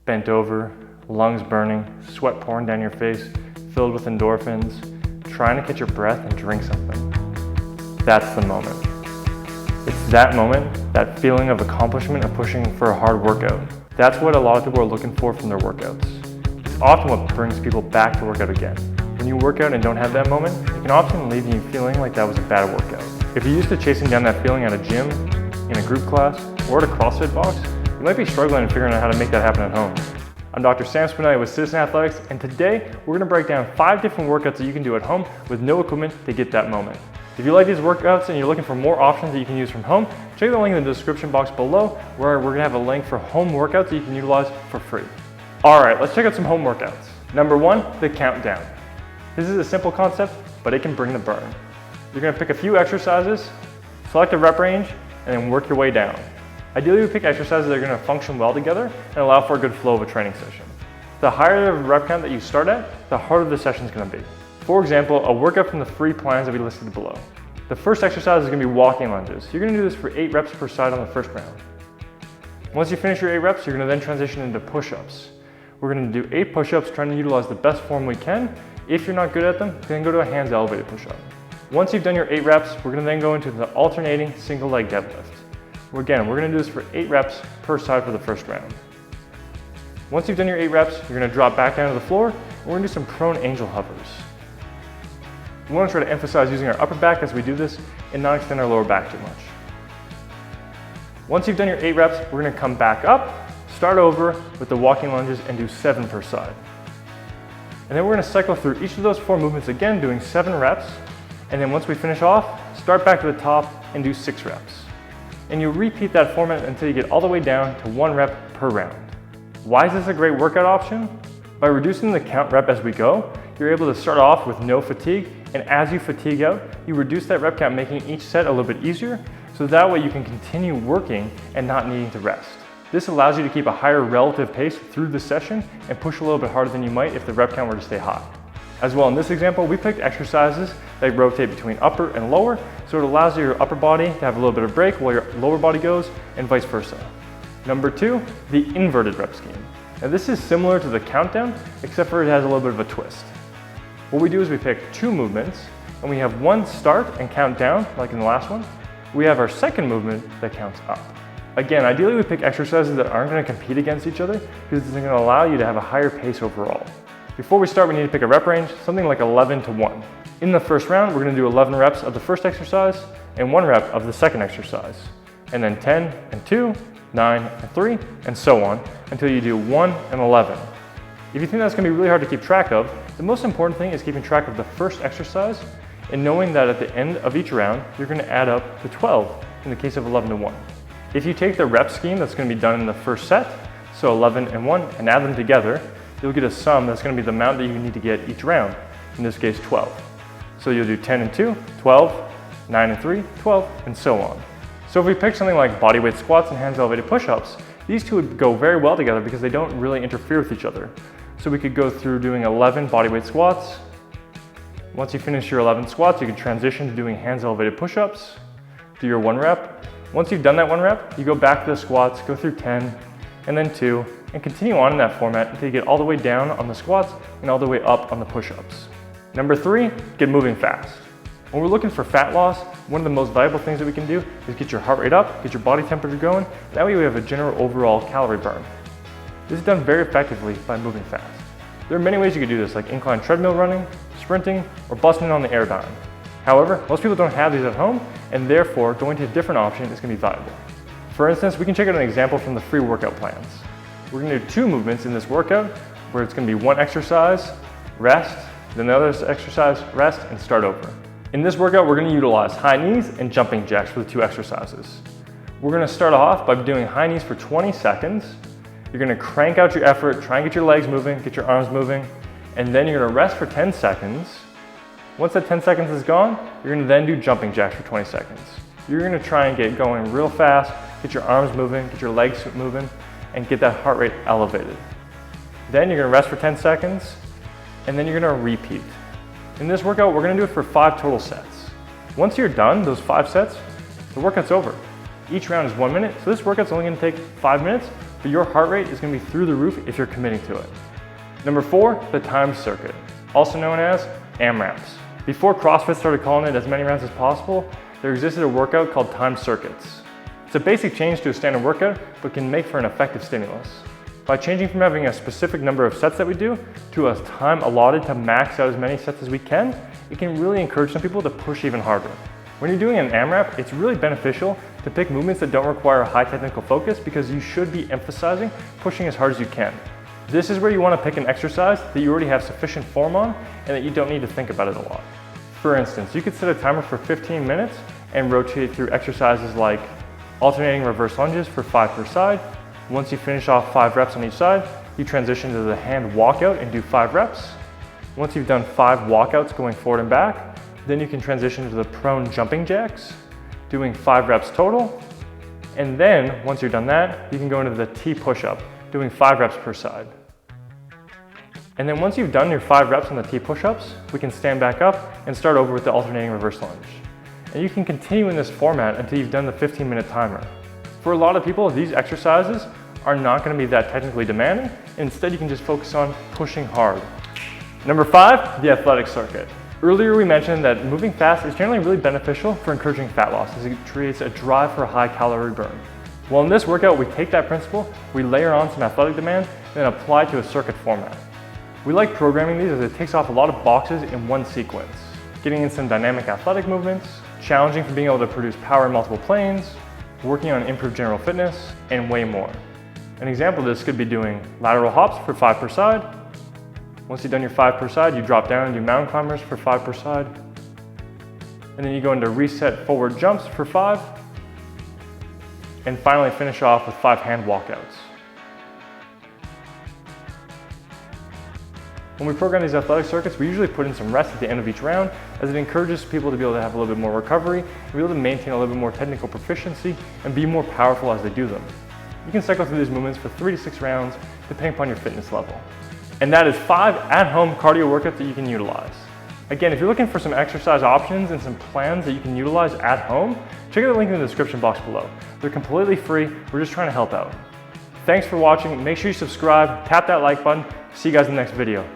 bent over, lungs burning, sweat pouring down your face, filled with endorphins, trying to catch your breath and drink something. That's the moment. It's that moment, that feeling of accomplishment of pushing for a hard workout. That's what a lot of people are looking for from their workouts. It's often what brings people back to work out again. When you work out and don't have that moment, it can often leave you feeling like that was a bad workout. If you're used to chasing down that feeling at a gym, in a group class, or at a CrossFit box, you might be struggling and figuring out how to make that happen at home. I'm Dr. Sam Spinelli with Citizen Athletics, and today we're going to break down 5 different workouts that you can do at home with no equipment to get that moment. If you like these workouts and you're looking for more options that you can use from home, check the link in the description box below where we're going to have a link for home workouts that you can utilize for free. Alright, let's check out some home workouts. Number 1, the countdown. This is a simple concept, but it can bring the burn. You're going to pick a few exercises, select a rep range, and then work your way down. Ideally, we pick exercises that are going to function well together and allow for a good flow of a training session. The higher the rep count that you start at, the harder the session is going to be. For example, a workout from the 3 plans that we listed below. The first exercise is going to be walking lunges. You're going to do this for 8 reps per side on the first round. Once you finish your 8 reps, you're going to then transition into push-ups. We're going to do 8 push-ups, trying to utilize the best form we can. If you're not good at them, then go to a hands elevated push-up. Once you've done your 8 reps, we're going to then go into the alternating single leg deadlift. Again, we're going to do this for 8 reps per side for the first round. Once you've done your 8 reps, you're going to drop back down to the floor, and we're going to do some prone angel hovers. We want to try to emphasize using our upper back as we do this and not extend our lower back too much. Once you've done your 8 reps, we're going to come back up, start over with the walking lunges and do 7 per side. And then we're going to cycle through each of those 4 movements again, doing 7 reps. And then once we finish off, start back to the top and do 6 reps. And you repeat that format until you get all the way down to 1 rep per round. Why is this a great workout option? By reducing the count rep as we go, you're able to start off with no fatigue, and as you fatigue out, you reduce that rep count, making each set a little bit easier, so that way you can continue working and not needing to rest. This allows you to keep a higher relative pace through the session and push a little bit harder than you might if the rep count were to stay high. As well, in this example, we picked exercises that rotate between upper and lower, so it allows your upper body to have a little bit of break while your lower body goes, and vice versa. Number 2, the inverted rep scheme. Now this is similar to the countdown, except for it has a little bit of a twist. What we do is we pick 2 movements, and we have one start and count down, like in the last one. We have our second movement that counts up. Again, ideally we pick exercises that aren't going to compete against each other, because it's going to allow you to have a higher pace overall. Before we start, we need to pick a rep range, something like 11 to 1. In the first round, we're going to do 11 reps of the first exercise and 1 rep of the second exercise. And then 10 and 2, 9 and 3, and so on, until you do 1 and 11. If you think that's going to be really hard to keep track of, the most important thing is keeping track of the first exercise and knowing that at the end of each round, you're going to add up to 12 in the case of 11 to 1. If you take the rep scheme that's going to be done in the first set, so 11 and 1, and add them together, you'll get a sum that's going to be the amount that you need to get each round, in this case 12. So you'll do 10 and 2, 12, 9 and 3, 12, and so on. So if we pick something like bodyweight squats and hands elevated push-ups, these two would go very well together because they don't really interfere with each other. So we could go through doing 11 bodyweight squats. Once you finish your 11 squats, you can transition to doing hands elevated push-ups, do your 1 rep. Once you've done that 1 rep, you go back to the squats, go through 10, and then 2, and continue on in that format until you get all the way down on the squats and all the way up on the push-ups. Number 3, get moving fast. When we're looking for fat loss, one of the most valuable things that we can do is get your heart rate up, get your body temperature going. That way we have a general overall calorie burn. This is done very effectively by moving fast. There are many ways you can do this, like incline treadmill running, sprinting, or busting on the airdyne. However, most people don't have these at home, and therefore going to a different option is going to be valuable. For instance, we can check out an example from the free workout plans. We're going to do 2 movements in this workout, where it's going to be 1 exercise, rest, then the other exercise, rest, and start over. In this workout, we're going to utilize high knees and jumping jacks for the 2 exercises. We're going to start off by doing high knees for 20 seconds. You're going to crank out your effort, try and get your legs moving, get your arms moving, and then you're going to rest for 10 seconds. Once that 10 seconds is gone, you're going to then do jumping jacks for 20 seconds. You're going to try and get going real fast, get your arms moving, get your legs moving, and get that heart rate elevated. Then you're going to rest for 10 seconds, and then you're going to repeat. In this workout, we're going to do it for 5 total sets. Once you're done, those 5 sets, the workout's over. Each round is 1 minute, so this workout's only going to take 5 minutes, but your heart rate is going to be through the roof if you're committing to it. Number 4, the timed circuit, also known as AMRAPs. Before CrossFit started calling it as many rounds as possible, there existed a workout called timed circuits. It's a basic change to a standard workout, but can make for an effective stimulus. By changing from having a specific number of sets that we do to a time allotted to max out as many sets as we can, it can really encourage some people to push even harder. When you're doing an AMRAP, it's really beneficial to pick movements that don't require a high technical focus because you should be emphasizing pushing as hard as you can. This is where you want to pick an exercise that you already have sufficient form on and that you don't need to think about it a lot. For instance, you could set a timer for 15 minutes and rotate through exercises like alternating reverse lunges for 5 per side. Once you finish off 5 reps on each side, you transition to the hand walkout and do 5 reps. Once you've done 5 walkouts going forward and back, then you can transition to the prone jumping jacks, doing 5 reps total. And then, once you're done that, you can go into the T push-up, doing 5 reps per side. And then once you've done your 5 reps on the T push-ups, we can stand back up and start over with the alternating reverse lunge. And you can continue in this format until you've done the 15-minute timer. For a lot of people, these exercises are not going to be that technically demanding. Instead, you can just focus on pushing hard. Number 5, the athletic circuit. Earlier we mentioned that moving fast is generally really beneficial for encouraging fat loss as it creates a drive for a high calorie burn. Well, in this workout, we take that principle, we layer on some athletic demands, and then apply it to a circuit format. We like programming these as it takes off a lot of boxes in one sequence, getting in some dynamic athletic movements, challenging for being able to produce power in multiple planes, working on improved general fitness, and way more. An example of this could be doing lateral hops for 5 per side. Once you've done your 5 per side, you drop down and do mountain climbers for 5 per side. And then you go into reset forward jumps for 5. And finally finish off with 5 hand walkouts. When we program these athletic circuits, we usually put in some rest at the end of each round as it encourages people to be able to have a little bit more recovery, be able to maintain a little bit more technical proficiency, and be more powerful as they do them. You can cycle through these movements for 3 to 6 rounds, depending upon your fitness level. And that is 5 at-home cardio workouts that you can utilize. Again, if you're looking for some exercise options and some plans that you can utilize at home, check out the link in the description box below. They're completely free. We're just trying to help out. Thanks for watching. Make sure you subscribe, tap that like button. See you guys in the next video.